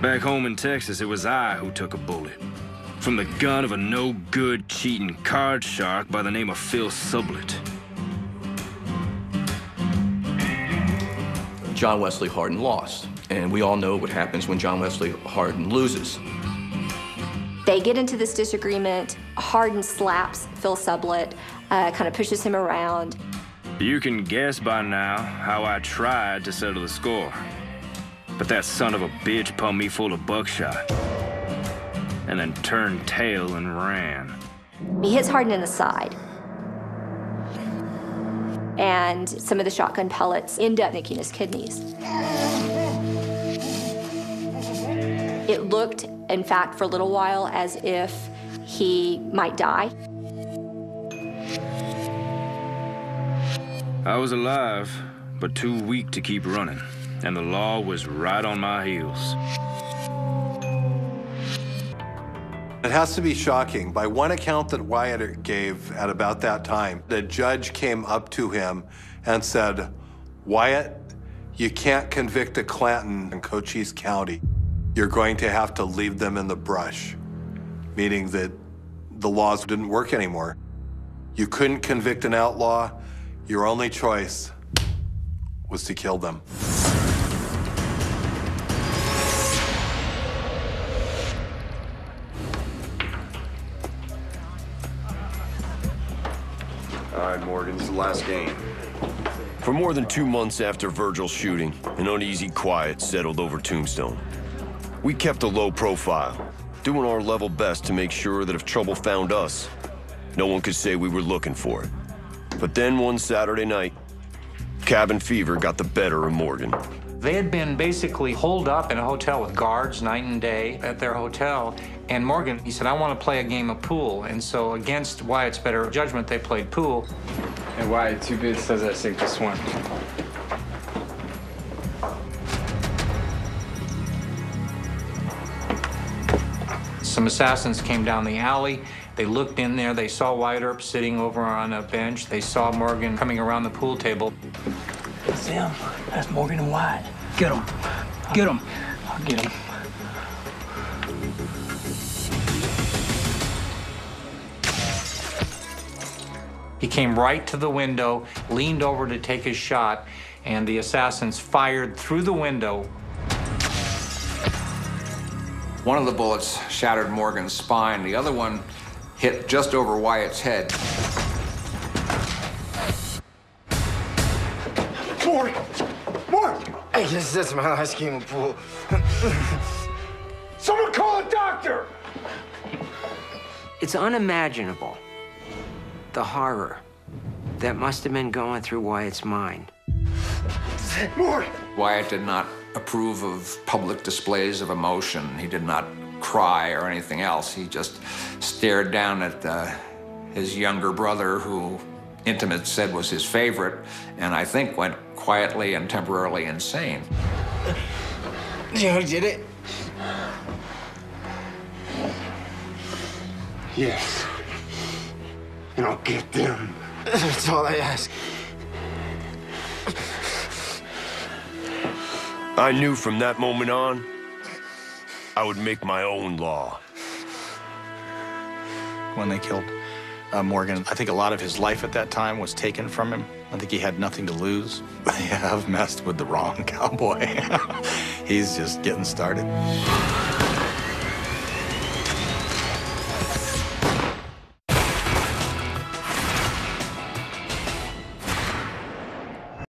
Back home in Texas, it was I who took a bullet. From the gun of a no-good, cheating card shark by the name of Phil Sublett. John Wesley Hardin lost, and we all know what happens when John Wesley Hardin loses. They get into this disagreement. Hardin slaps Phil Sublett, kind of pushes him around. You can guess by now how I tried to settle the score. But that son of a bitch pumped me full of buckshot and then turned tail and ran. He hits Hardin in the side. And some of the shotgun pellets end up nicking his kidneys. It looked, in fact, for a little while as if he might die. I was alive, but too weak to keep running, and the law was right on my heels. It has to be shocking. By one account that Wyatt gave at about that time, the judge came up to him and said, "Wyatt, you can't convict a Clanton in Cochise County. You're going to have to leave them in the brush," meaning that the laws didn't work anymore. You couldn't convict an outlaw. Your only choice was to kill them. All right, Morgan, this is the last game. For more than 2 months after Virgil's shooting, an uneasy quiet settled over Tombstone. We kept a low profile, doing our level best to make sure that if trouble found us, no one could say we were looking for it. But then one Saturday night, cabin fever got the better of Morgan. They had been basically holed up in a hotel with guards night and day at their hotel. And Morgan, he said, "I want to play a game of pool." And so against Wyatt's better judgment, they played pool. And Wyatt, 2 bids says I sink this one. Some assassins came down the alley. They looked in there. They saw Wyatt Earp sitting over on a bench. They saw Morgan coming around the pool table. That's them. That's Morgan and Wyatt. Get them. Get them. I'll get them. He came right to the window, leaned over to take his shot, and the assassins fired through the window. One of the bullets shattered Morgan's spine. The other one hit just over Wyatt's head. Morgan! Morgan! Hey, this is my last game of pool. Someone call a doctor! It's unimaginable, the horror that must have been going through Wyatt's mind. Morgan! Wyatt did not approve of public displays of emotion. He did not cry or anything else. He just stared down at his younger brother, who intimates said was his favorite, and I think went quietly and temporarily insane. You know, did it? Yes. And I'll get them. That's all I ask. I knew from that moment on, I would make my own law. When they killed Morgan, I think a lot of his life at that time was taken from him. I think he had nothing to lose. They have messed with the wrong cowboy. He's just getting started.